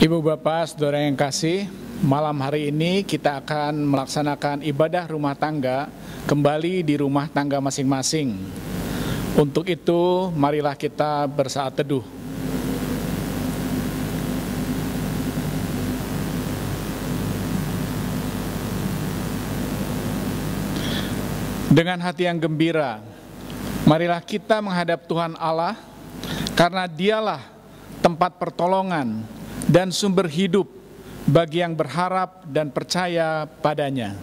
Ibu Bapak, Saudara yang kasih, malam hari ini kita akan melaksanakan ibadah rumah tangga kembali di rumah tangga masing-masing. Untuk itu, marilah kita bersaat teduh. Dengan hati yang gembira, marilah kita menghadap Tuhan Allah, karena Dialah tempat pertolongan dan sumber hidup bagi yang berharap dan percaya padanya.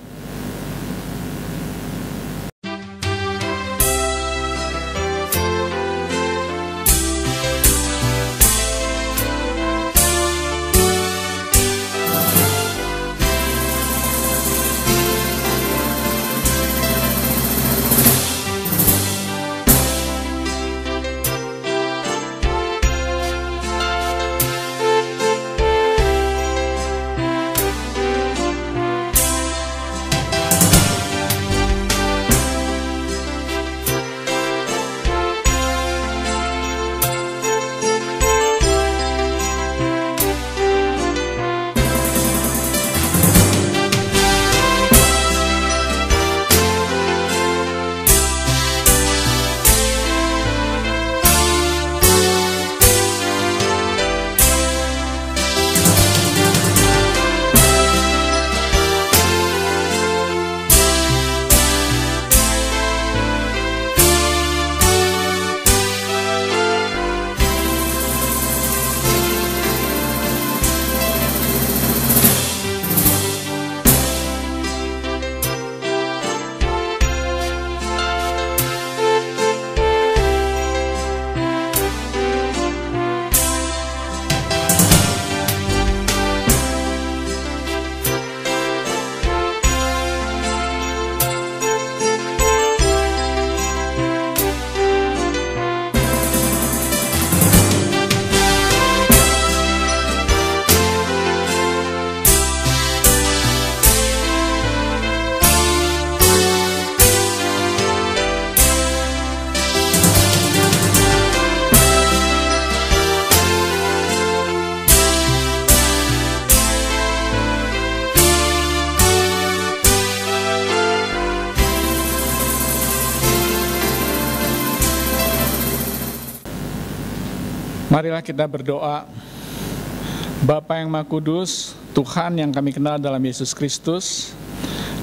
Marilah kita berdoa. Bapa yang Maha Kudus, Tuhan yang kami kenal dalam Yesus Kristus,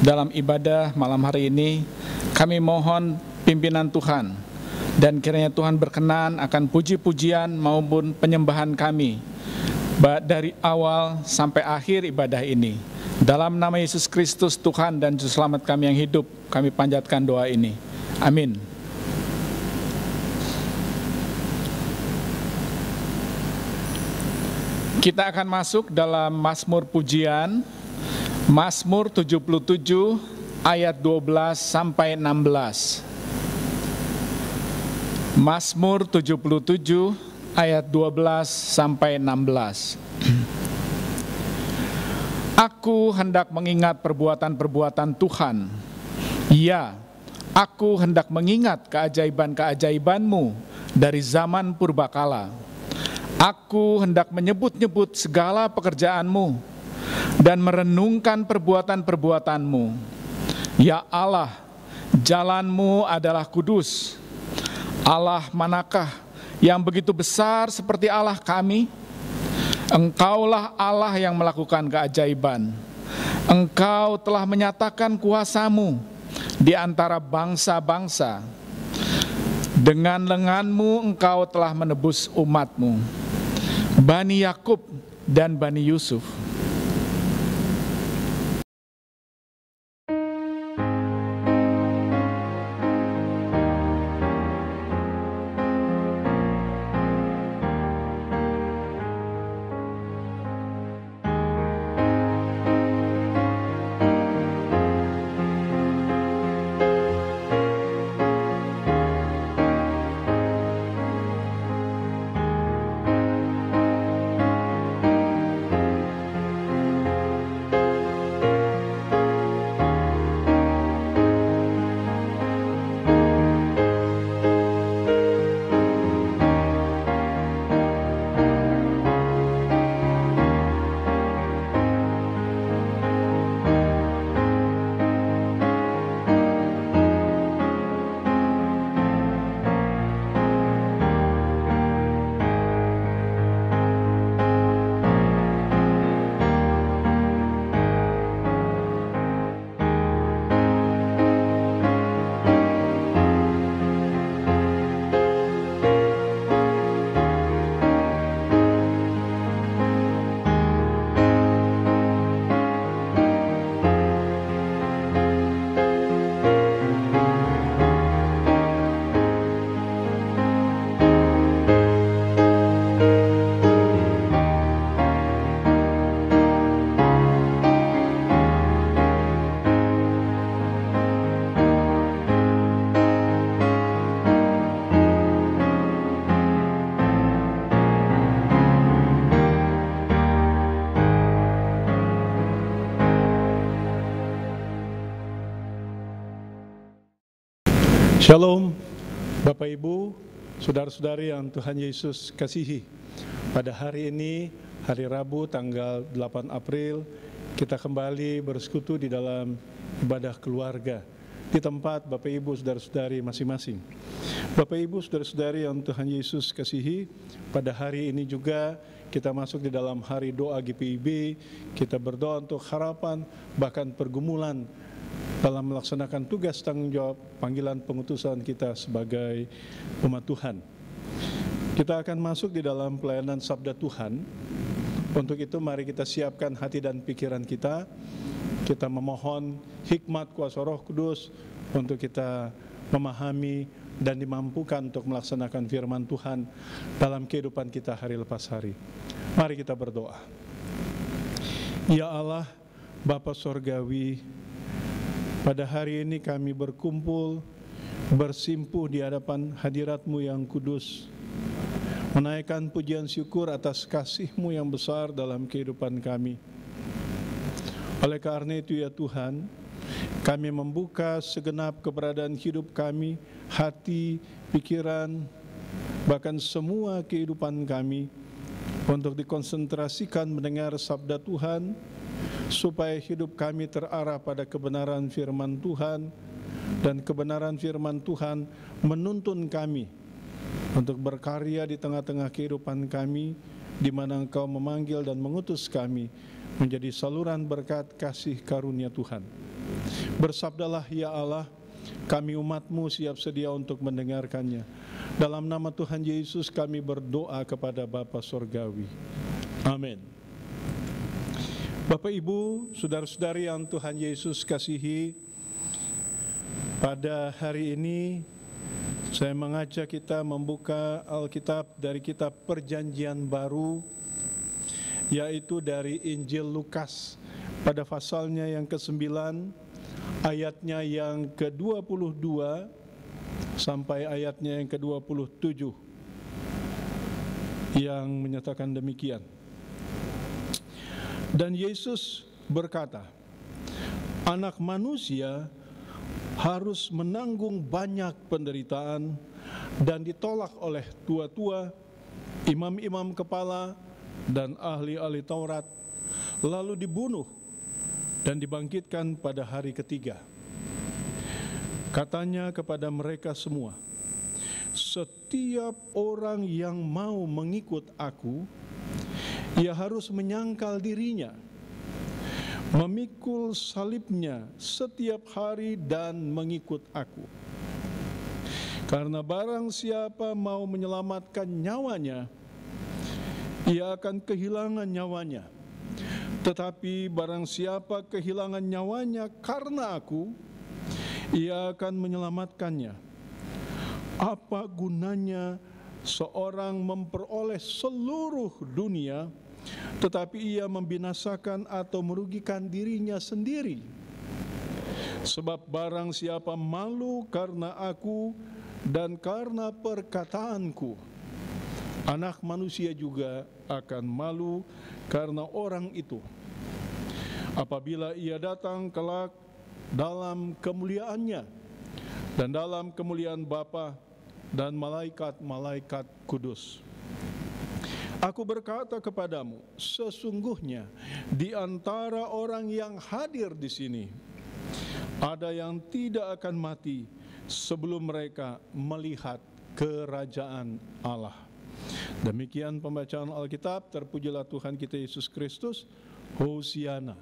dalam ibadah malam hari ini, kami mohon pimpinan Tuhan, dan kiranya Tuhan berkenan akan puji-pujian maupun penyembahan kami, dari awal sampai akhir ibadah ini. Dalam nama Yesus Kristus, Tuhan dan Juru Selamat kami yang hidup, kami panjatkan doa ini. Amin. Kita akan masuk dalam Mazmur Pujian, Mazmur 77 ayat 12 sampai 16. Mazmur 77 ayat 12 sampai 16. Aku hendak mengingat perbuatan-perbuatan Tuhan. Ya, aku hendak mengingat keajaiban-keajaiban-Mu dari zaman purbakala. Aku hendak menyebut-nyebut segala pekerjaan-Mu dan merenungkan perbuatan-perbuatan-Mu. Ya Allah, jalan-Mu adalah kudus. Allah manakah yang begitu besar seperti Allah kami? Engkaulah Allah yang melakukan keajaiban. Engkau telah menyatakan kuasa-Mu di antara bangsa-bangsa. Dengan lengan-Mu Engkau telah menebus umat-Mu, Bani Yakub dan Bani Yusuf. Shalom, Bapak Ibu, saudara-saudari yang Tuhan Yesus kasihi. Pada hari ini, hari Rabu tanggal 8 April, kita kembali bersekutu di dalam ibadah keluarga di tempat Bapak Ibu saudara-saudari masing-masing. Bapak Ibu saudara-saudari yang Tuhan Yesus kasihi, pada hari ini juga kita masuk di dalam hari doa GPIB. Kita berdoa untuk harapan bahkan pergumulan dalam melaksanakan tugas tanggung jawab panggilan pengutusan kita sebagai umat Tuhan. Kita akan masuk di dalam pelayanan Sabda Tuhan. Untuk itu mari kita siapkan hati dan pikiran kita. Kita memohon hikmat kuasa Roh Kudus untuk kita memahami dan dimampukan untuk melaksanakan firman Tuhan dalam kehidupan kita hari lepas hari. Mari kita berdoa. Ya Allah, Bapa Sorgawi, pada hari ini kami berkumpul, bersimpuh di hadapan hadirat-Mu yang kudus, menaikkan pujian syukur atas kasih-Mu yang besar dalam kehidupan kami. Oleh karena itu ya Tuhan, kami membuka segenap keberadaan hidup kami, hati, pikiran, bahkan semua kehidupan kami, untuk dikonsentrasikan mendengar sabda Tuhan, supaya hidup kami terarah pada kebenaran firman Tuhan, dan kebenaran firman Tuhan menuntun kami untuk berkarya di tengah-tengah kehidupan kami, di mana Engkau memanggil dan mengutus kami menjadi saluran berkat kasih karunia Tuhan. Bersabdalah ya Allah, kami umat-Mu siap sedia untuk mendengarkannya. Dalam nama Tuhan Yesus kami berdoa kepada Bapa Sorgawi. Amin. Bapak Ibu, saudara-saudari yang Tuhan Yesus kasihi, pada hari ini saya mengajak kita membuka Alkitab dari kitab Perjanjian Baru, yaitu dari Injil Lukas pada pasalnya yang ke-9, ayatnya yang ke-22 sampai ayatnya yang ke-27, yang menyatakan demikian. Dan Yesus berkata, Anak Manusia harus menanggung banyak penderitaan dan ditolak oleh tua-tua, imam-imam kepala, dan ahli-ahli Taurat, lalu dibunuh dan dibangkitkan pada hari ketiga. Katanya kepada mereka semua, setiap orang yang mau mengikut aku, ia harus menyangkal dirinya, memikul salibnya setiap hari dan mengikut aku. Karena barang siapa mau menyelamatkan nyawanya, ia akan kehilangan nyawanya. Tetapi barang siapa kehilangan nyawanya karena aku, ia akan menyelamatkannya. Apa gunanya seorang memperoleh seluruh dunia, tetapi ia membinasakan atau merugikan dirinya sendiri? Sebab barang siapa malu karena aku dan karena perkataanku, Anak Manusia juga akan malu karena orang itu, apabila ia datang kelak dalam kemuliaannya dan dalam kemuliaan Bapa dan malaikat-malaikat kudus. Aku berkata kepadamu, sesungguhnya di antara orang yang hadir di sini, ada yang tidak akan mati sebelum mereka melihat kerajaan Allah. Demikian pembacaan Alkitab. Terpujilah Tuhan kita Yesus Kristus. Hosiana.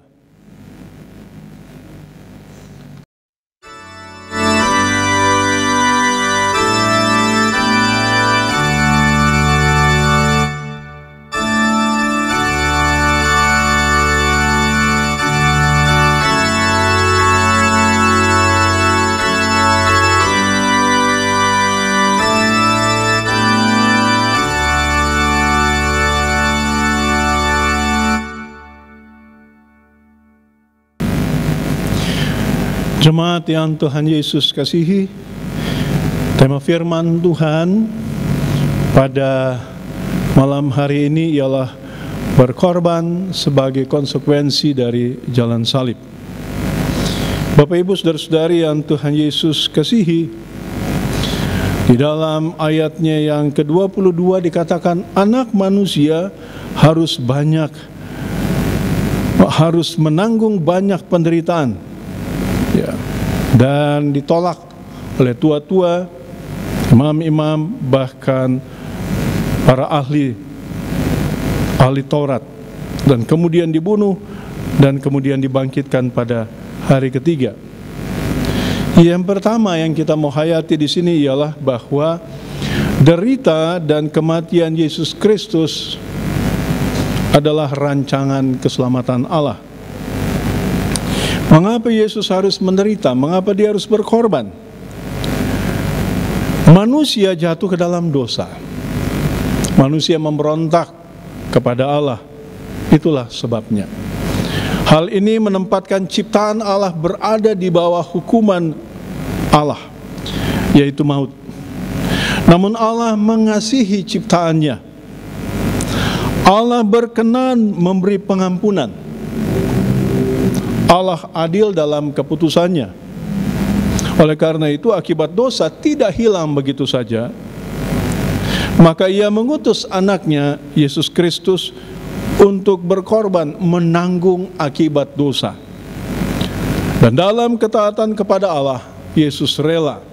Jemaat yang Tuhan Yesus kasihi, tema firman Tuhan pada malam hari ini ialah berkorban sebagai konsekuensi dari jalan salib. Bapak Ibu saudara-saudari yang Tuhan Yesus kasihi, Di dalam ayatnya yang ke-22 dikatakan anak manusia harus menanggung banyak penderitaan, ya, dan ditolak oleh tua-tua, imam-imam, bahkan para ahli Taurat, dan kemudian dibunuh dan kemudian dibangkitkan pada hari ketiga. Yang pertama yang kita mau hayati di sini ialah bahwa derita dan kematian Yesus Kristus adalah rancangan keselamatan Allah. Mengapa Yesus harus menderita? Mengapa dia harus berkorban? Manusia jatuh ke dalam dosa. Manusia memberontak kepada Allah. Itulah sebabnya. Hal ini menempatkan ciptaan Allah berada di bawah hukuman Allah, yaitu maut. Namun Allah mengasihi ciptaannya. Allah berkenan memberi pengampunan. Allah adil dalam keputusannya. Oleh karena itu, akibat dosa tidak hilang begitu saja. Maka ia mengutus anaknya, Yesus Kristus, untuk berkorban menanggung akibat dosa. Dan dalam ketaatan kepada Allah, Yesus rela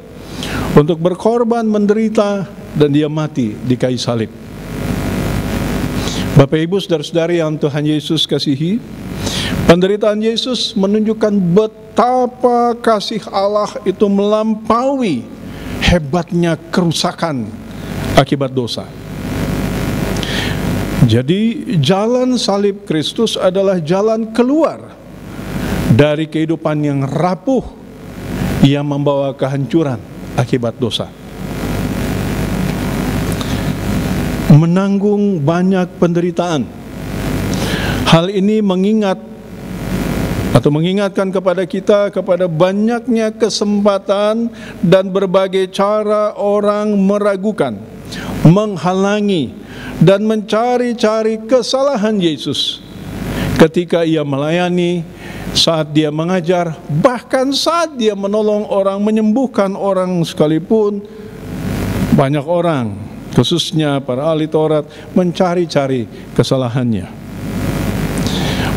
untuk berkorban, menderita, dan dia mati di kayu salib. Bapak Ibu, saudara-saudari yang Tuhan Yesus kasihi, penderitaan Yesus menunjukkan betapa kasih Allah itu melampaui hebatnya kerusakan akibat dosa. Jadi jalan salib Kristus adalah jalan keluar dari kehidupan yang rapuh yang membawa kehancuran akibat dosa. Menanggung banyak penderitaan. Hal ini mengingatkan kepada kita kepada banyaknya kesempatan dan berbagai cara orang meragukan, menghalangi, dan mencari-cari kesalahan Yesus ketika ia melayani, saat dia mengajar, bahkan saat dia menolong orang, menyembuhkan orang sekalipun. Banyak orang, khususnya para ahli Taurat, mencari-cari kesalahannya.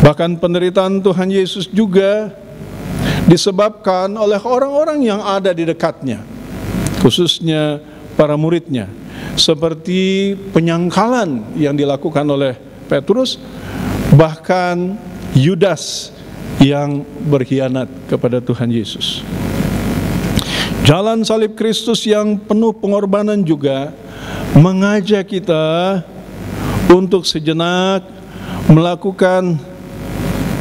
Bahkan penderitaan Tuhan Yesus juga disebabkan oleh orang-orang yang ada di dekatnya, khususnya para muridnya, seperti penyangkalan yang dilakukan oleh Petrus, bahkan Yudas yang berkhianat kepada Tuhan Yesus. Jalan salib Kristus yang penuh pengorbanan juga mengajak kita untuk sejenak melakukan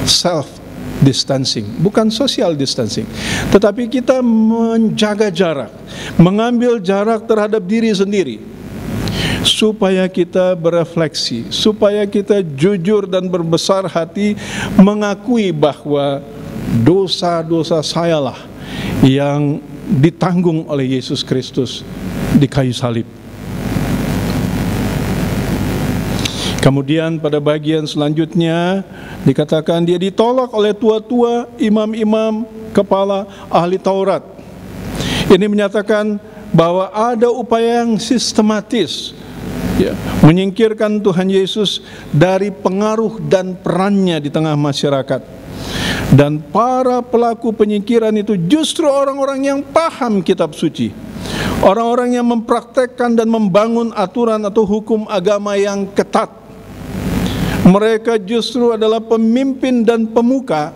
self distancing, bukan social distancing, tetapi kita menjaga jarak, mengambil jarak terhadap diri sendiri, supaya kita berefleksi, supaya kita jujur dan berbesar hati mengakui bahwa dosa-dosa sayalah yang ditanggung oleh Yesus Kristus di kayu salib. Kemudian pada bagian selanjutnya dikatakan dia ditolak oleh tua-tua, imam-imam, kepala ahli Taurat. Ini menyatakan bahwa ada upaya yang sistematis, ya, menyingkirkan Tuhan Yesus dari pengaruh dan perannya di tengah masyarakat. Dan para pelaku penyingkiran itu justru orang-orang yang paham kitab suci, orang-orang yang mempraktekkan dan membangun aturan atau hukum agama yang ketat. Mereka justru adalah pemimpin dan pemuka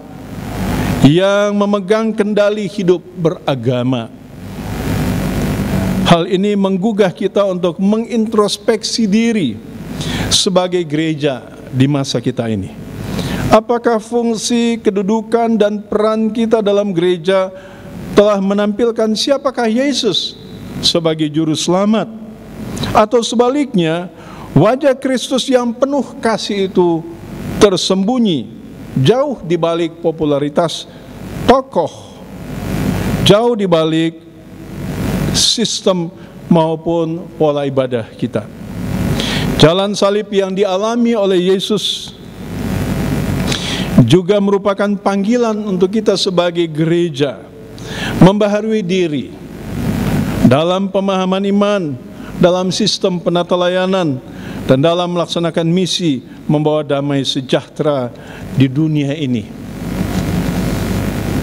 yang memegang kendali hidup beragama. Hal ini menggugah kita untuk mengintrospeksi diri sebagai gereja di masa kita ini. Apakah fungsi, kedudukan, dan peran kita dalam gereja telah menampilkan siapakah Yesus sebagai juru selamat? Atau sebaliknya, wajah Kristus yang penuh kasih itu tersembunyi jauh di balik popularitas tokoh, jauh di balik sistem maupun pola ibadah kita. Jalan salib yang dialami oleh Yesus juga merupakan panggilan untuk kita sebagai gereja membaharui diri, dalam pemahaman iman, dalam sistem penata layanan, dan dalam melaksanakan misi membawa damai sejahtera di dunia ini.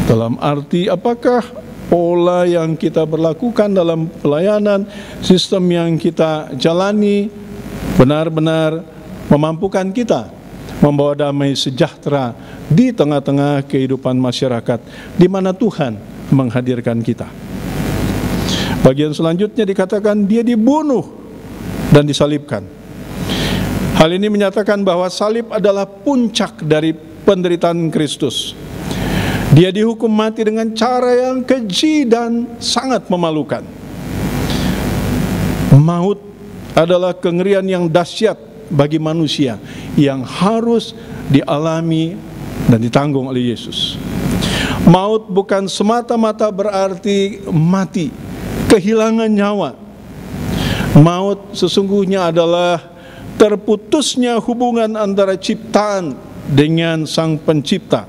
Dalam arti apakah pola yang kita berlakukan dalam pelayanan, sistem yang kita jalani benar-benar memampukan kita membawa damai sejahtera di tengah-tengah kehidupan masyarakat di mana Tuhan menghadirkan kita. Bagian selanjutnya dikatakan dia dibunuh dan disalibkan. Hal ini menyatakan bahwa salib adalah puncak dari penderitaan Kristus. Dia dihukum mati dengan cara yang keji dan sangat memalukan. Maut adalah kengerian yang dahsyat bagi manusia yang harus dialami dan ditanggung oleh Yesus. Maut bukan semata-mata berarti mati, kehilangan nyawa. Maut sesungguhnya adalah terputusnya hubungan antara ciptaan dengan Sang Pencipta.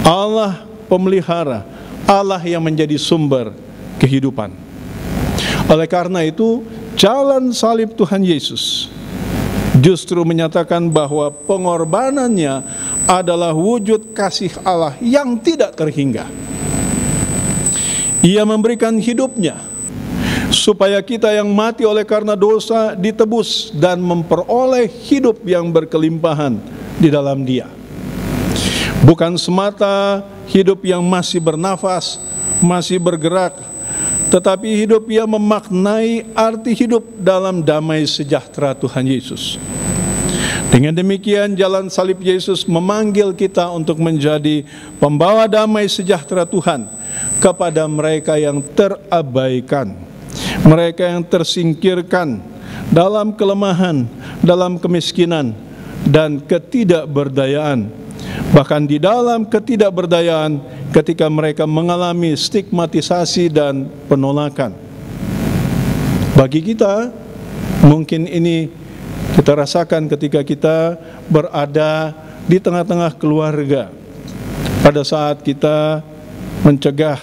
Allah pemelihara, Allah yang menjadi sumber kehidupan. Oleh karena itu, jalan salib Tuhan Yesus justru menyatakan bahwa pengorbanannya adalah wujud kasih Allah yang tidak terhingga. Ia memberikan hidupnya supaya kita yang mati oleh karena dosa ditebus dan memperoleh hidup yang berkelimpahan di dalam Dia. Bukan semata hidup yang masih bernafas, masih bergerak, tetapi hidup yang memaknai arti hidup dalam damai sejahtera Tuhan Yesus. Dengan demikian, jalan salib Yesus memanggil kita untuk menjadi pembawa damai sejahtera Tuhan kepada mereka yang terabaikan, mereka yang tersingkirkan dalam kelemahan, dalam kemiskinan, dan ketidakberdayaan. Bahkan di dalam ketidakberdayaan ketika mereka mengalami stigmatisasi dan penolakan. Bagi kita, mungkin ini kita rasakan ketika kita berada di tengah-tengah keluarga pada saat kita mencegah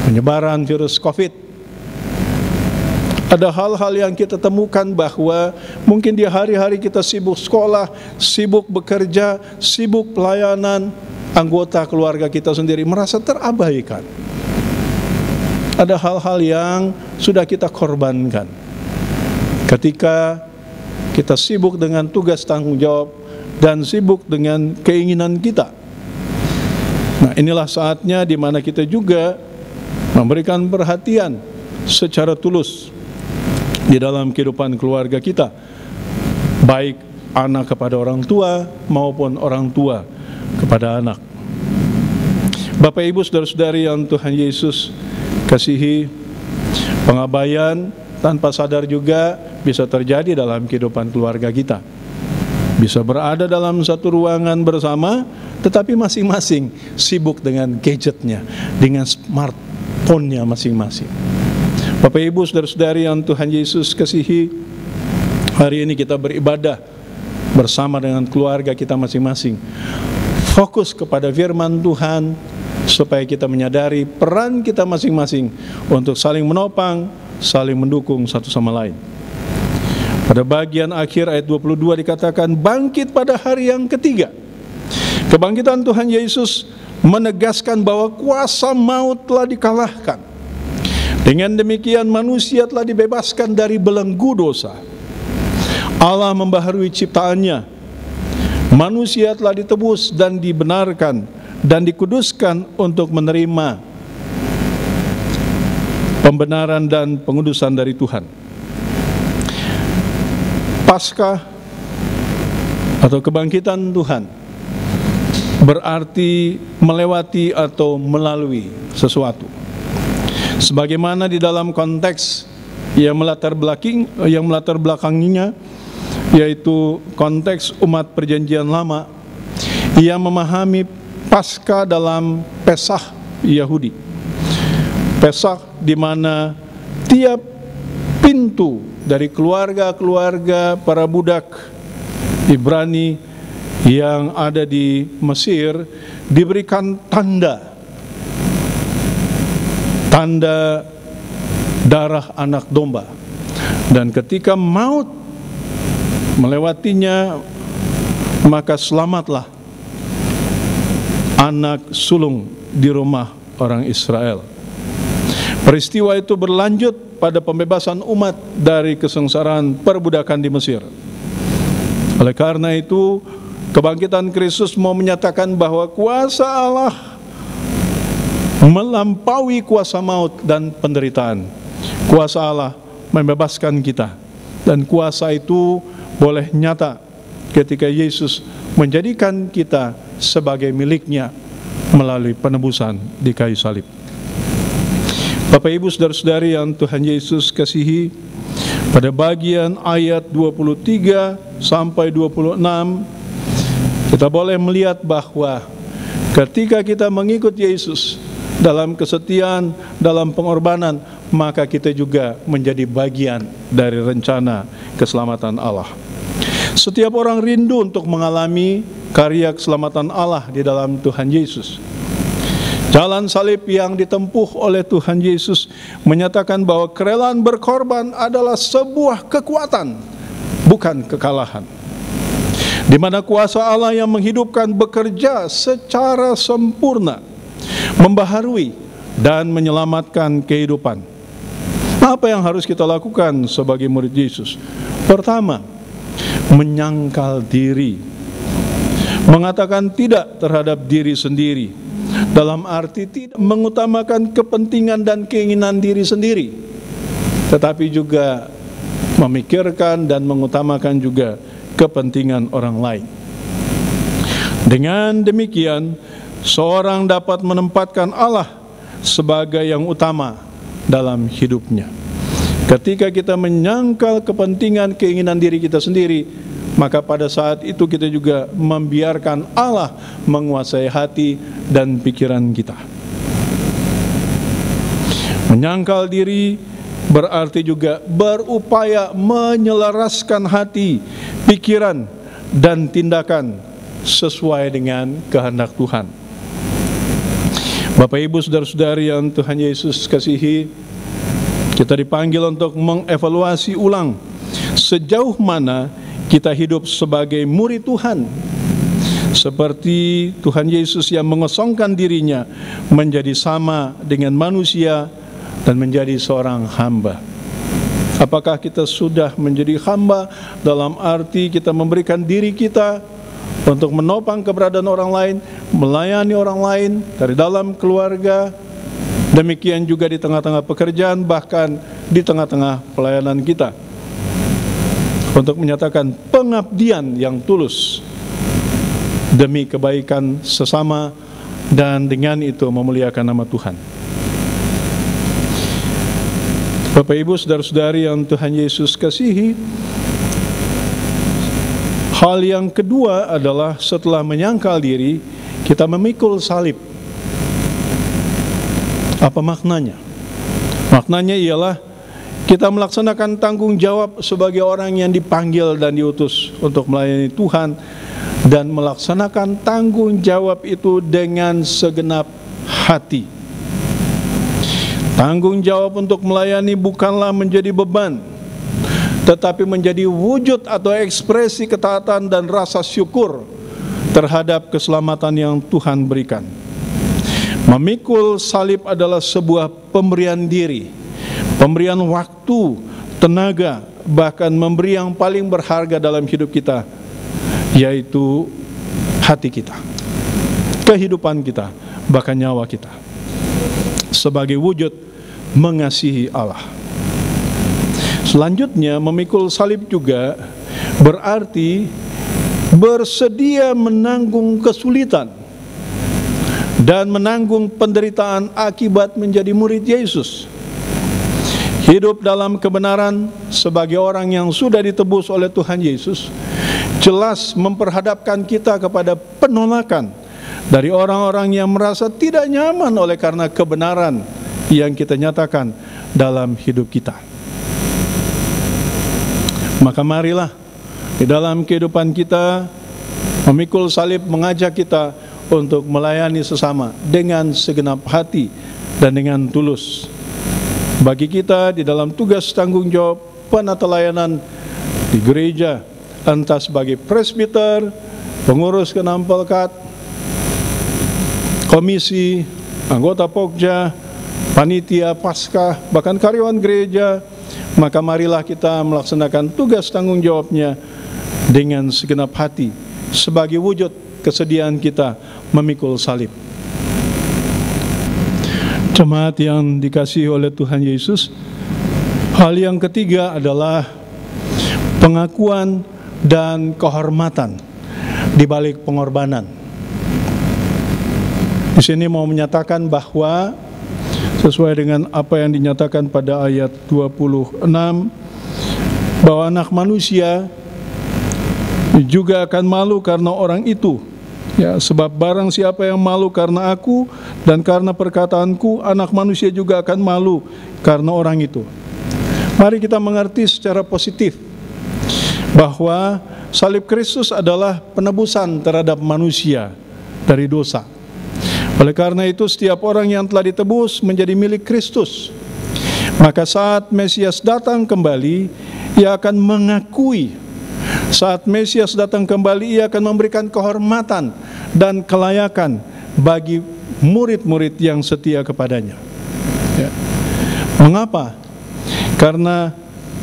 penyebaran virus COVID. Ada hal-hal yang kita temukan bahwa mungkin di hari-hari kita sibuk sekolah, sibuk bekerja, sibuk pelayanan, anggota keluarga kita sendiri merasa terabaikan. Ada hal-hal yang sudah kita korbankan ketika kita sibuk dengan tugas tanggung jawab dan sibuk dengan keinginan kita. Nah, inilah saatnya di mana kita juga memberikan perhatian secara tulus di dalam kehidupan keluarga kita, baik anak kepada orang tua maupun orang tua kepada anak. Bapak Ibu saudara-saudari yang Tuhan Yesus kasihi, pengabaian tanpa sadar juga bisa terjadi dalam kehidupan keluarga kita. Bisa berada dalam satu ruangan bersama, tetapi masing-masing sibuk dengan gadgetnya, dengan smartphone-nya masing-masing. Bapak Ibu saudara-saudari yang Tuhan Yesus kasihi, hari ini kita beribadah bersama dengan keluarga kita masing-masing. Fokus kepada firman Tuhan supaya kita menyadari peran kita masing-masing untuk saling menopang, saling mendukung satu sama lain. Pada bagian akhir ayat 22 dikatakan bangkit pada hari yang ketiga. Kebangkitan Tuhan Yesus menegaskan bahwa kuasa maut telah dikalahkan. Dengan demikian manusia telah dibebaskan dari belenggu dosa. Allah membaharui ciptaannya. Manusia telah ditebus dan dibenarkan dan dikuduskan untuk menerima pembenaran dan pengudusan dari Tuhan. Paskah atau kebangkitan Tuhan berarti melewati atau melalui sesuatu. Sebagaimana di dalam konteks yang melatar belakanginya, yaitu konteks umat perjanjian lama yang memahami Paskah dalam Pesah Yahudi. Pesah di mana tiap pintu dari keluarga-keluarga para budak Ibrani yang ada di Mesir diberikan tanda darah anak domba. Dan ketika maut melewatinya, maka selamatlah anak sulung di rumah orang Israel. Peristiwa itu berlanjut pada pembebasan umat dari kesengsaraan perbudakan di Mesir. Oleh karena itu, kebangkitan Kristus mau menyatakan bahwa kuasa Allah melampaui kuasa maut dan penderitaan. Kuasa Allah membebaskan kita, dan kuasa itu boleh nyata ketika Yesus menjadikan kita sebagai miliknya melalui penebusan di kayu salib. Bapak Ibu saudara-saudari yang Tuhan Yesus kasihi, pada bagian ayat 23 sampai 26 kita boleh melihat bahwa ketika kita mengikut Yesus dalam kesetiaan, dalam pengorbanan, maka kita juga menjadi bagian dari rencana keselamatan Allah. Setiap orang rindu untuk mengalami karya keselamatan Allah di dalam Tuhan Yesus. Jalan salib yang ditempuh oleh Tuhan Yesus menyatakan bahwa kerelaan berkorban adalah sebuah kekuatan, bukan kekalahan. Di mana kuasa Allah yang menghidupkan bekerja secara sempurna, membaharui dan menyelamatkan kehidupan. Apa yang harus kita lakukan sebagai murid Yesus? Pertama, menyangkal diri, mengatakan tidak terhadap diri sendiri, dalam arti tidak mengutamakan kepentingan dan keinginan diri sendiri, tetapi juga memikirkan dan mengutamakan juga kepentingan orang lain. Dengan demikian, seorang dapat menempatkan Allah sebagai yang utama dalam hidupnya. Ketika kita menyangkal kepentingan keinginan diri kita sendiri, maka pada saat itu kita juga membiarkan Allah menguasai hati dan pikiran kita. Menyangkal diri berarti juga berupaya menyelaraskan hati, pikiran, dan tindakan sesuai dengan kehendak Tuhan. Bapak Ibu saudara-saudari yang Tuhan Yesus kasihi, kita dipanggil untuk mengevaluasi ulang sejauh mana kita hidup sebagai murid Tuhan, seperti Tuhan Yesus yang mengosongkan dirinya menjadi sama dengan manusia dan menjadi seorang hamba. Apakah kita sudah menjadi hamba dalam arti kita memberikan diri kita untuk menopang keberadaan orang lain, melayani orang lain dari dalam keluarga, demikian juga di tengah-tengah pekerjaan, bahkan di tengah-tengah pelayanan kita, untuk menyatakan pengabdian yang tulus demi kebaikan sesama dan dengan itu memuliakan nama Tuhan. Bapak Ibu saudara-saudari yang Tuhan Yesus kasihi, hal yang kedua adalah setelah menyangkal diri, kita memikul salib. Apa maknanya? Maknanya ialah kita melaksanakan tanggung jawab sebagai orang yang dipanggil dan diutus untuk melayani Tuhan, dan melaksanakan tanggung jawab itu dengan segenap hati. Tanggung jawab untuk melayani bukanlah menjadi beban, tetapi menjadi wujud atau ekspresi ketaatan dan rasa syukur terhadap keselamatan yang Tuhan berikan. Memikul salib adalah sebuah pemberian diri, pemberian waktu, tenaga, bahkan memberi yang paling berharga dalam hidup kita, yaitu hati kita, kehidupan kita, bahkan nyawa kita, sebagai wujud mengasihi Allah. Selanjutnya, memikul salib juga berarti bersedia menanggung kesulitan dan menanggung penderitaan akibat menjadi murid Yesus. Hidup dalam kebenaran sebagai orang yang sudah ditebus oleh Tuhan Yesus jelas memperhadapkan kita kepada penolakan dari orang-orang yang merasa tidak nyaman oleh karena kebenaran yang kita nyatakan dalam hidup kita. Maka marilah di dalam kehidupan kita, memikul salib mengajak kita untuk melayani sesama dengan segenap hati dan dengan tulus. bagi kita di dalam tugas tanggung jawab penata layanan di gereja, entah sebagai presbiter, pengurus keenam pelkat, komisi, anggota pokja, panitia paskah, bahkan karyawan gereja, maka marilah kita melaksanakan tugas tanggung jawabnya dengan segenap hati sebagai wujud kesediaan kita memikul salib. Jemaat yang dikasihi oleh Tuhan Yesus, hal yang ketiga adalah pengakuan dan kehormatan di balik pengorbanan. Di sini mau menyatakan bahwa sesuai dengan apa yang dinyatakan pada ayat 26, bahwa anak manusia juga akan malu karena orang itu. Ya, sebab barang siapa yang malu karena aku dan karena perkataanku, anak manusia juga akan malu karena orang itu. Mari kita mengerti secara positif bahwa salib Kristus adalah penebusan terhadap manusia dari dosa. Oleh karena itu, setiap orang yang telah ditebus menjadi milik Kristus. Maka saat Mesias datang kembali, ia akan mengakui. Saat Mesias datang kembali, ia akan memberikan kehormatan dan kelayakan bagi murid-murid yang setia kepadanya. Ya. Mengapa? Karena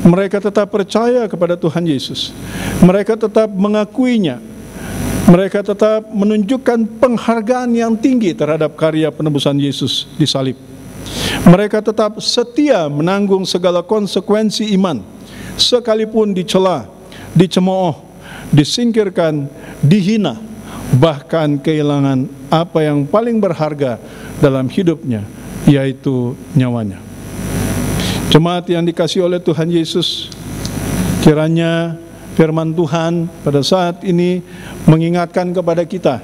mereka tetap percaya kepada Tuhan Yesus. Mereka tetap mengakuinya. Mereka tetap menunjukkan penghargaan yang tinggi terhadap karya penebusan Yesus di salib. Mereka tetap setia menanggung segala konsekuensi iman, sekalipun dicela, dicemooh, disingkirkan, dihina, bahkan kehilangan apa yang paling berharga dalam hidupnya, yaitu nyawanya. Jemaat yang dikasihi oleh Tuhan Yesus, kiranya firman Tuhan pada saat ini mengingatkan kepada kita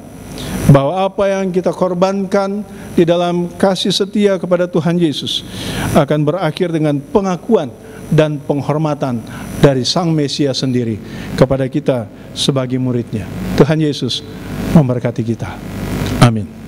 bahwa apa yang kita korbankan di dalam kasih setia kepada Tuhan Yesus akan berakhir dengan pengakuan dan penghormatan dari Sang Mesias sendiri kepada kita sebagai muridnya. Tuhan Yesus memberkati kita. Amin.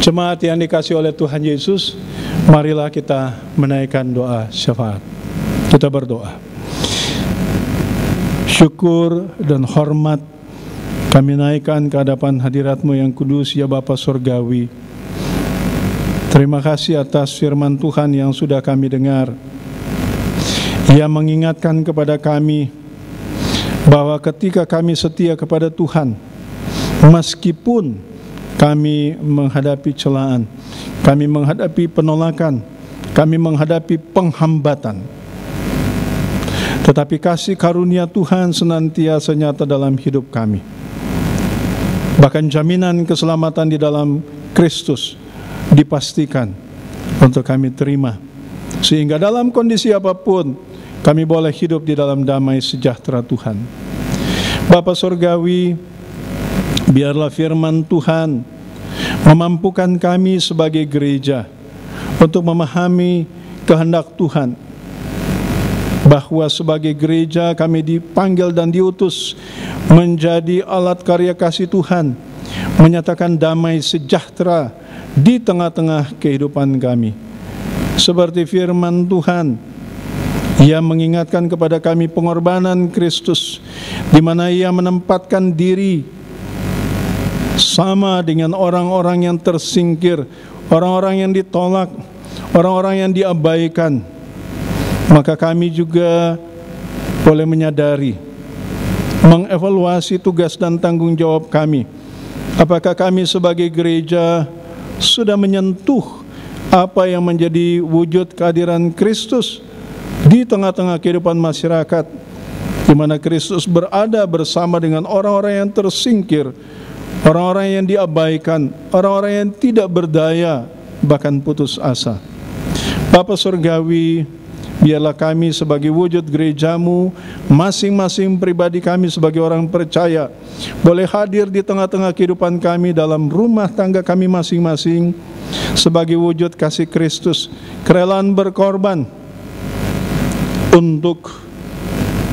Jemaat yang dikasihi oleh Tuhan Yesus, Marilah kita menaikkan doa syafaat. Kita berdoa. Syukur dan hormat kami naikkan ke hadapan hadirat-Mu yang kudus, ya Bapa Surgawi. Terima kasih atas firman Tuhan yang sudah kami dengar. Ia mengingatkan kepada kami bahwa ketika kami setia kepada Tuhan, meskipun kami menghadapi celaan, kami menghadapi penolakan, kami menghadapi penghambatan, tetapi kasih karunia Tuhan senantiasa nyata dalam hidup kami. Bahkan jaminan keselamatan di dalam Kristus dipastikan untuk kami terima, sehingga dalam kondisi apapun kami boleh hidup di dalam damai sejahtera Tuhan. Bapa Surgawi, biarlah firman Tuhan memampukan kami sebagai gereja untuk memahami kehendak Tuhan, bahwa sebagai gereja kami dipanggil dan diutus menjadi alat karya kasih Tuhan, menyatakan damai sejahtera di tengah-tengah kehidupan kami. Seperti firman Tuhan, Ia mengingatkan kepada kami pengorbanan Kristus, di mana Ia menempatkan diri sama dengan orang-orang yang tersingkir, orang-orang yang ditolak, orang-orang yang diabaikan. Maka kami juga boleh menyadari, mengevaluasi tugas dan tanggung jawab kami. Apakah kami sebagai gereja sudah menyentuh apa yang menjadi wujud kehadiran Kristus di tengah-tengah kehidupan masyarakat, di mana Kristus berada bersama dengan orang-orang yang tersingkir, orang-orang yang diabaikan, orang-orang yang tidak berdaya, bahkan putus asa. Bapa Surgawi, biarlah kami sebagai wujud gereja-Mu, masing-masing pribadi kami sebagai orang percaya, boleh hadir di tengah-tengah kehidupan kami, dalam rumah tangga kami masing-masing, sebagai wujud kasih Kristus, kerelaan berkorban untuk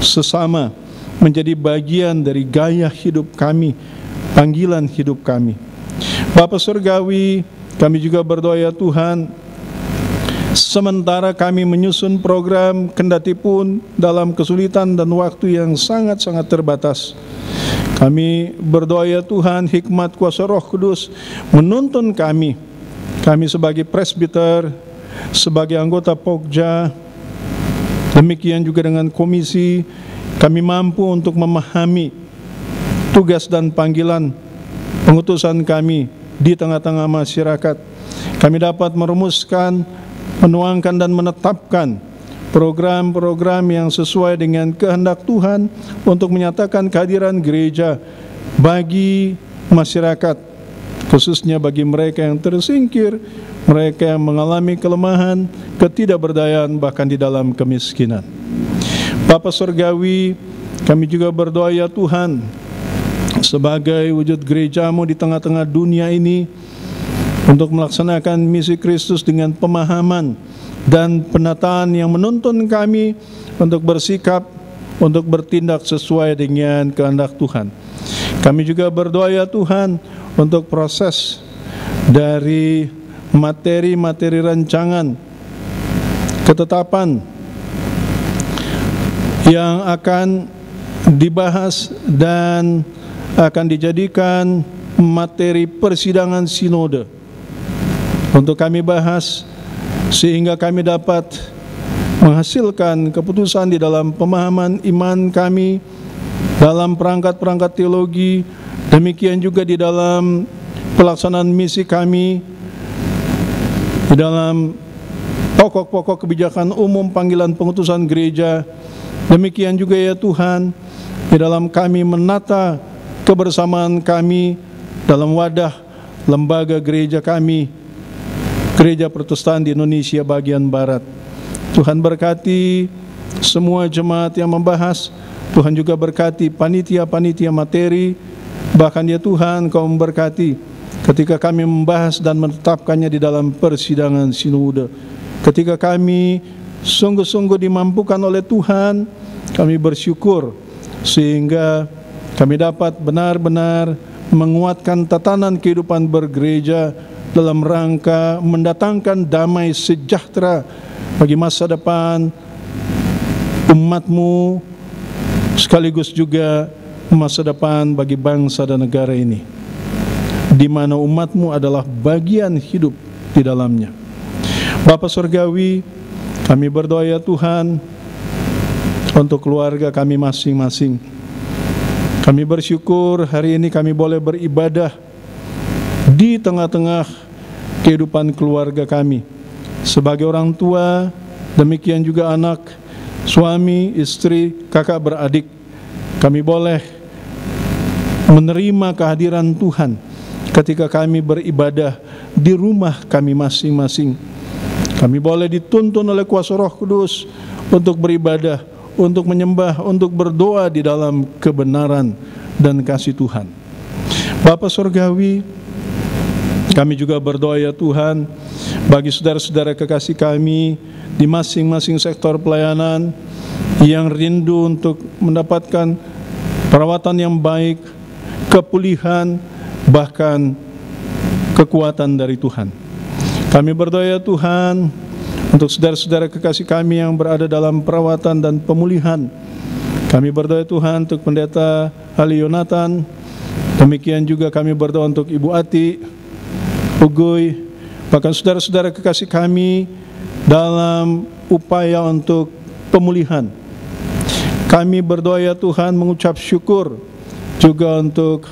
sesama, menjadi bagian dari gaya hidup kami, panggilan hidup kami. Bapa Surgawi, kami juga berdoa, ya Tuhan, sementara kami menyusun program, kendati pun dalam kesulitan dan waktu yang sangat-sangat terbatas, kami berdoa, ya Tuhan, hikmat kuasa Roh Kudus menuntun kami sebagai presbiter, sebagai anggota Pokja, demikian juga dengan komisi, kami mampu untuk memahami tugas dan panggilan pengutusan kami di tengah-tengah masyarakat. Kami dapat merumuskan, menuangkan dan menetapkan program-program yang sesuai dengan kehendak Tuhan untuk menyatakan kehadiran gereja bagi masyarakat, khususnya bagi mereka yang tersingkir, mereka yang mengalami kelemahan, ketidakberdayaan, bahkan di dalam kemiskinan. Bapa Surgawi, kami juga berdoa, ya Tuhan, sebagai wujud gereja-Mu di tengah-tengah dunia ini, untuk melaksanakan misi Kristus dengan pemahaman dan penataan yang menuntun kami untuk bersikap, untuk bertindak sesuai dengan kehendak Tuhan. Kami juga berdoa, ya Tuhan, untuk proses dari materi-materi rancangan ketetapan yang akan dibahas dan akan dijadikan materi persidangan sinode untuk kami bahas, sehingga kami dapat menghasilkan keputusan di dalam pemahaman iman kami, dalam perangkat-perangkat teologi, demikian juga di dalam pelaksanaan misi kami, di dalam pokok-pokok kebijakan umum panggilan pengutusan gereja. Demikian juga, ya Tuhan, di dalam kami menata kebersamaan kami dalam wadah lembaga gereja kami, Gereja Protestan di Indonesia bagian Barat. Tuhan berkati semua jemaat yang membahas. Tuhan juga berkati panitia-panitia materi. Bahkan, ya Tuhan, Kau memberkati ketika kami membahas dan menetapkannya di dalam persidangan sinode. Ketika kami sungguh-sungguh dimampukan oleh Tuhan, kami bersyukur sehingga kami dapat benar-benar menguatkan tatanan kehidupan bergereja dalam rangka mendatangkan damai sejahtera bagi masa depan umat-Mu, sekaligus juga masa depan bagi bangsa dan negara ini, di mana umat-Mu adalah bagian hidup di dalamnya. Bapa Surgawi, kami berdoa ya Tuhan untuk keluarga kami masing-masing. Kami bersyukur hari ini kami boleh beribadah di tengah-tengah kehidupan keluarga kami. Sebagai orang tua, demikian juga anak, suami, istri, kakak beradik, kami boleh menerima kehadiran Tuhan ketika kami beribadah di rumah kami masing-masing. Kami boleh dituntun oleh kuasa Roh Kudus untuk beribadah, untuk menyembah, untuk berdoa di dalam kebenaran dan kasih Tuhan. Bapa Surgawi, kami juga berdoa ya Tuhan bagi saudara-saudara kekasih kami di masing-masing sektor pelayanan yang rindu untuk mendapatkan perawatan yang baik, kepulihan, bahkan kekuatan dari Tuhan. Kami berdoa ya Tuhan untuk saudara-saudara kekasih kami yang berada dalam perawatan dan pemulihan. Kami berdoa Tuhan untuk Pendeta Ali Yonatan. Demikian juga kami berdoa untuk Ibu Ati, Ugoy, bahkan saudara-saudara kekasih kami dalam upaya untuk pemulihan. Kami berdoa ya Tuhan mengucap syukur juga untuk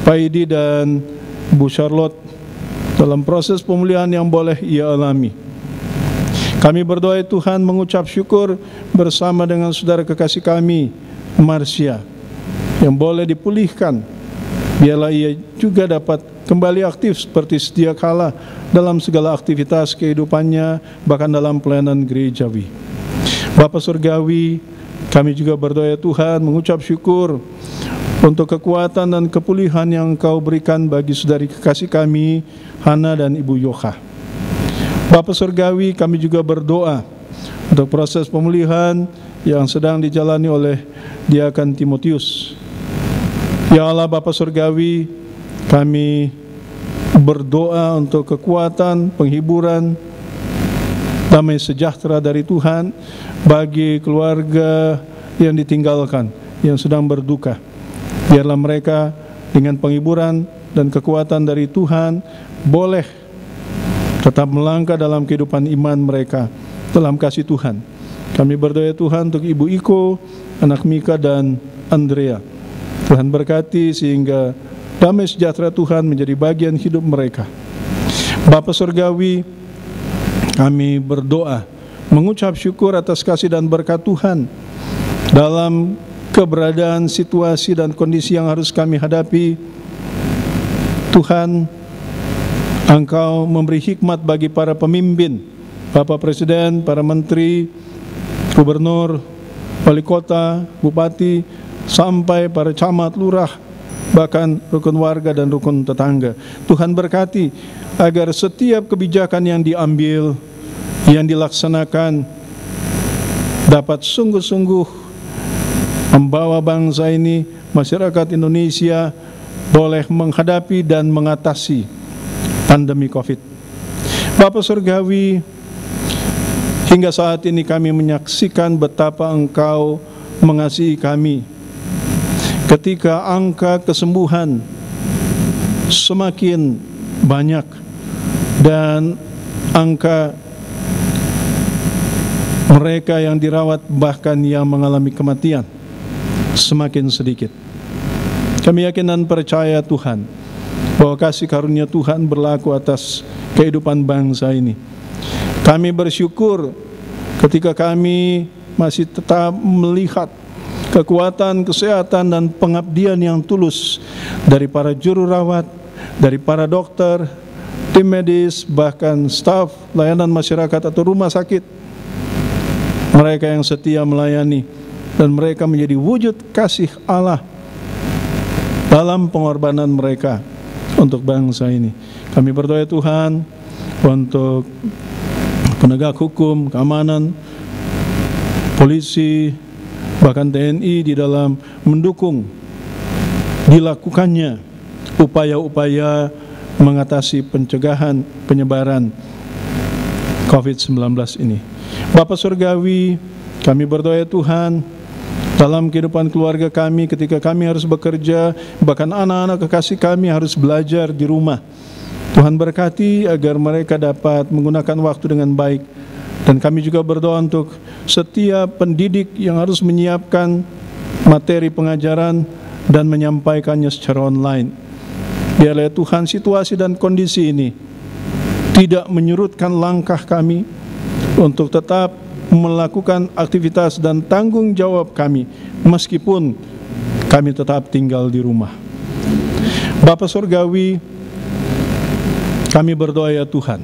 Pak Idi dan Bu Charlotte dalam proses pemulihan yang boleh ia alami. Kami berdoa Tuhan mengucap syukur bersama dengan saudara kekasih kami Marcia yang boleh dipulihkan. Biarlah ia juga dapat kembali aktif seperti sedia kala dalam segala aktivitas kehidupannya, bahkan dalam pelayanan gerejawi. Bapa Surgawi, kami juga berdoa Tuhan mengucap syukur untuk kekuatan dan kepulihan yang Engkau berikan bagi saudari kekasih kami Hana dan Ibu Yoha. Bapa Surgawi, kami juga berdoa untuk proses pemulihan yang sedang dijalani oleh Diakan Timotius. Ya Allah Bapa Surgawi, kami berdoa untuk kekuatan, penghiburan, damai sejahtera dari Tuhan bagi keluarga yang ditinggalkan, yang sedang berduka. Biarlah mereka dengan penghiburan dan kekuatan dari Tuhan boleh tetap melangkah dalam kehidupan iman mereka dalam kasih Tuhan. Kami berdoa Tuhan untuk Ibu Iko, anak Mika dan Andrea. Tuhan berkati sehingga damai sejahtera Tuhan menjadi bagian hidup mereka. Bapa Surgawi, kami berdoa mengucap syukur atas kasih dan berkat Tuhan dalam keberadaan situasi dan kondisi yang harus kami hadapi. Tuhan, Engkau memberi hikmat bagi para pemimpin, Bapak Presiden, para menteri, gubernur, wali kota, bupati, sampai para camat, lurah, bahkan rukun warga dan rukun tetangga. Tuhan berkati agar setiap kebijakan yang diambil, yang dilaksanakan dapat sungguh-sungguh membawa bangsa ini, masyarakat Indonesia boleh menghadapi dan mengatasi pandemi COVID. Bapa Surgawi, hingga saat ini kami menyaksikan betapa Engkau mengasihi kami. Ketika angka kesembuhan semakin banyak dan angka mereka yang dirawat bahkan yang mengalami kematian semakin sedikit. Kami yakin dan percaya Tuhan bahwa kasih karunia Tuhan berlaku atas kehidupan bangsa ini. Kami bersyukur ketika kami masih tetap melihat kekuatan, kesehatan, dan pengabdian yang tulus dari para juru rawat, dari para dokter, tim medis, bahkan staf layanan masyarakat atau rumah sakit. Mereka yang setia melayani dan mereka menjadi wujud kasih Allah dalam pengorbanan mereka untuk bangsa ini. Kami berdoa Tuhan untuk penegak hukum, keamanan, polisi, bahkan TNI di dalam mendukung dilakukannya upaya-upaya mengatasi pencegahan penyebaran COVID-19 ini. Bapa Surgawi, kami berdoa ya Tuhan, dalam kehidupan keluarga kami ketika kami harus bekerja, bahkan anak-anak kekasih kami harus belajar di rumah. Tuhan berkati agar mereka dapat menggunakan waktu dengan baik. Dan kami juga berdoa untuk setiap pendidik yang harus menyiapkan materi pengajaran dan menyampaikannya secara online. Biarlah Tuhan situasi dan kondisi ini tidak menyurutkan langkah kami untuk tetap melakukan aktivitas dan tanggung jawab kami meskipun kami tetap tinggal di rumah. Bapa Surgawi, kami berdoa ya Tuhan,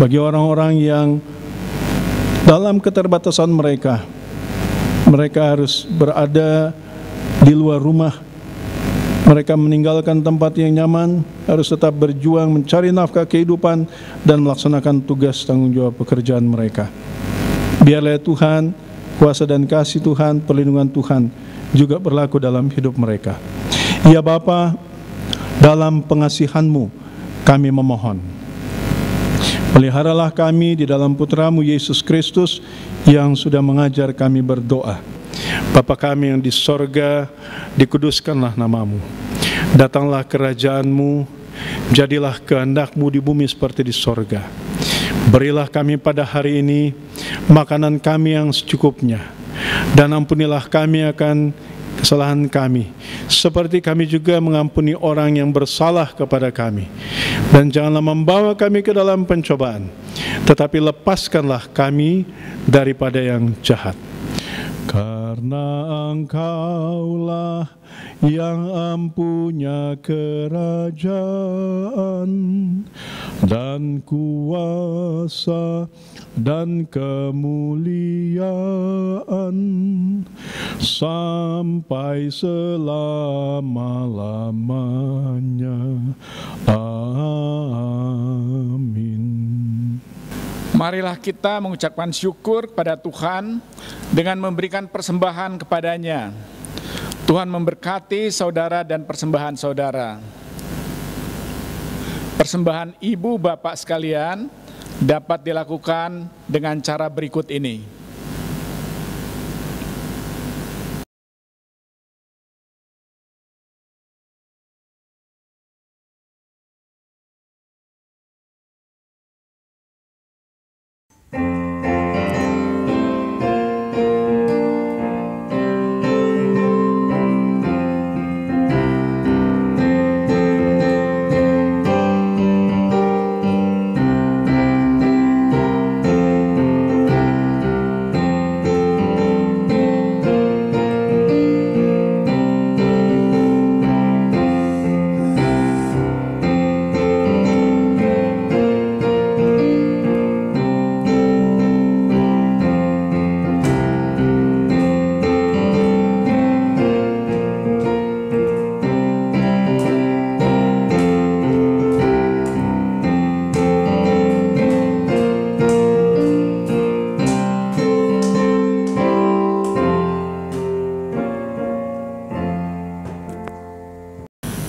bagi orang-orang yang dalam keterbatasan mereka harus berada di luar rumah, mereka meninggalkan tempat yang nyaman, harus tetap berjuang mencari nafkah kehidupan dan melaksanakan tugas tanggung jawab pekerjaan mereka. Biarlah Tuhan, kuasa dan kasih Tuhan, perlindungan Tuhan juga berlaku dalam hidup mereka. Ya Bapa, dalam pengasihan-Mu kami memohon, peliharalah kami di dalam Putra-Mu Yesus Kristus yang sudah mengajar kami berdoa. Bapa kami yang di sorga, dikuduskanlah nama-Mu. Datanglah kerajaan-Mu, jadilah kehendak-Mu di bumi seperti di sorga. Berilah kami pada hari ini makanan kami yang secukupnya, dan ampunilah kami akan kesalahan kami, seperti kami juga mengampuni orang yang bersalah kepada kami. Dan janganlah membawa kami ke dalam pencobaan, tetapi lepaskanlah kami daripada yang jahat. Karena Engkaulah yang empunya kerajaan dan kuasa dan kemuliaan sampai selama-lamanya. Amin. Marilah kita mengucapkan syukur kepada Tuhan dengan memberikan persembahan kepadanya. Tuhan memberkati saudara dan persembahan saudara. Persembahan ibu bapak sekalian dapat dilakukan dengan cara berikut ini.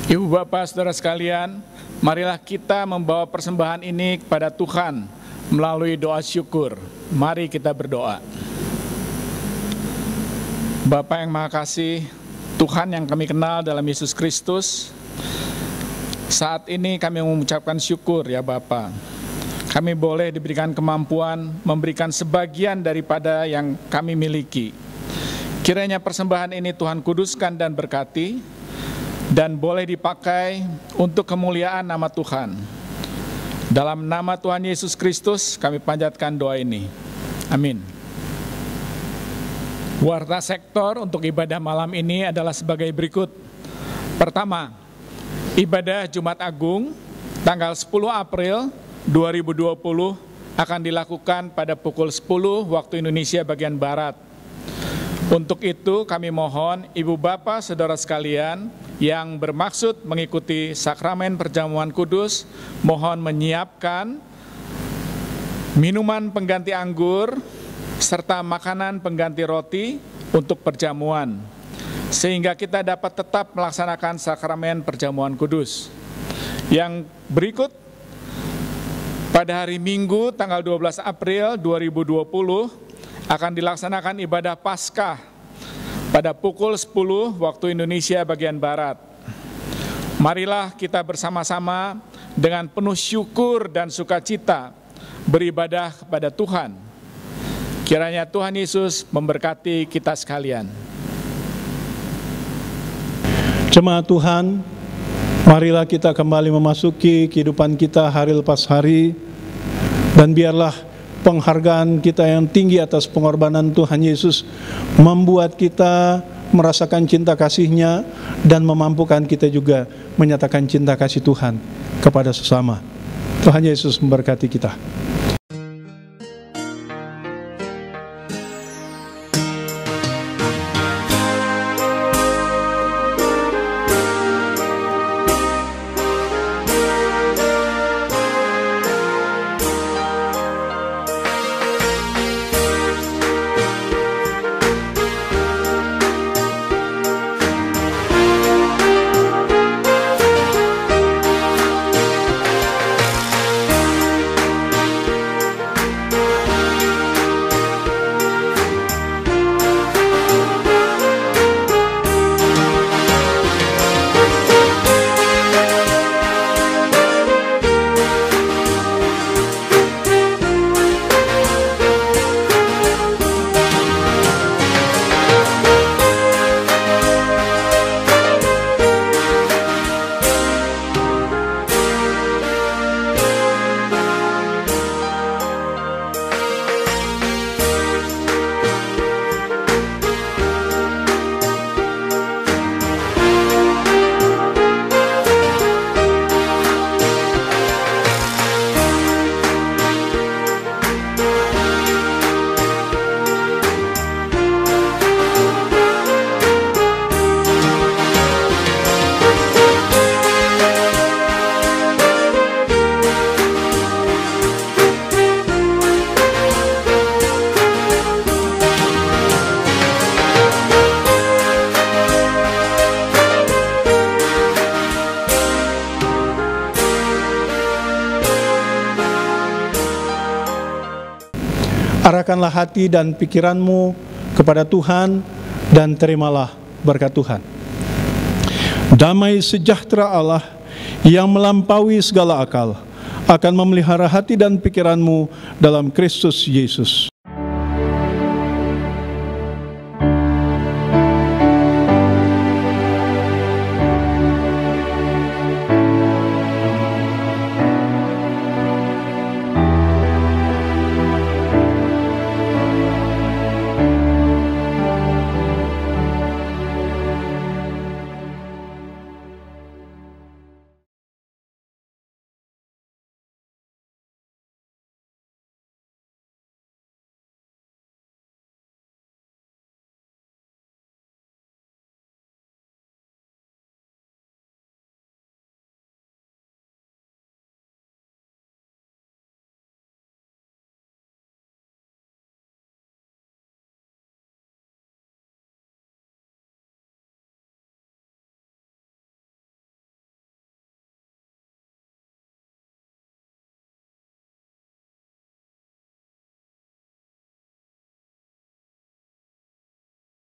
Ibu bapak saudara sekalian, marilah kita membawa persembahan ini kepada Tuhan melalui doa syukur. Mari kita berdoa. Bapa yang Maha Kasih, Tuhan yang kami kenal dalam Yesus Kristus, saat ini kami mengucapkan syukur ya Bapa. Kami boleh diberikan kemampuan memberikan sebagian daripada yang kami miliki. Kiranya persembahan ini Tuhan kuduskan dan berkati, dan boleh dipakai untuk kemuliaan nama Tuhan. Dalam nama Tuhan Yesus Kristus kami panjatkan doa ini. Amin. Warta sektor untuk ibadah malam ini adalah sebagai berikut. Pertama, ibadah Jumat Agung tanggal 10 April 2020 akan dilakukan pada pukul 10 waktu Indonesia bagian Barat. Untuk itu kami mohon ibu bapak saudara sekalian yang bermaksud mengikuti sakramen perjamuan kudus, mohon menyiapkan minuman pengganti anggur serta makanan pengganti roti untuk perjamuan, sehingga kita dapat tetap melaksanakan sakramen perjamuan kudus. Yang berikut, pada hari Minggu tanggal 12 April 2020 akan dilaksanakan ibadah Paskah pada pukul 10 waktu Indonesia bagian Barat. Marilah kita bersama-sama dengan penuh syukur dan sukacita beribadah kepada Tuhan. Kiranya Tuhan Yesus memberkati kita sekalian. Jemaat Tuhan, marilah kita kembali memasuki kehidupan kita hari lepas hari, dan biarlah penghargaan kita yang tinggi atas pengorbanan Tuhan Yesus membuat kita merasakan cinta kasih-Nya dan memampukan kita juga menyatakan cinta kasih Tuhan kepada sesama. Tuhan Yesus memberkati kita. Arahkanlah hati dan pikiranmu kepada Tuhan dan terimalah berkat Tuhan. Damai sejahtera Allah yang melampaui segala akal akan memelihara hati dan pikiranmu dalam Kristus Yesus.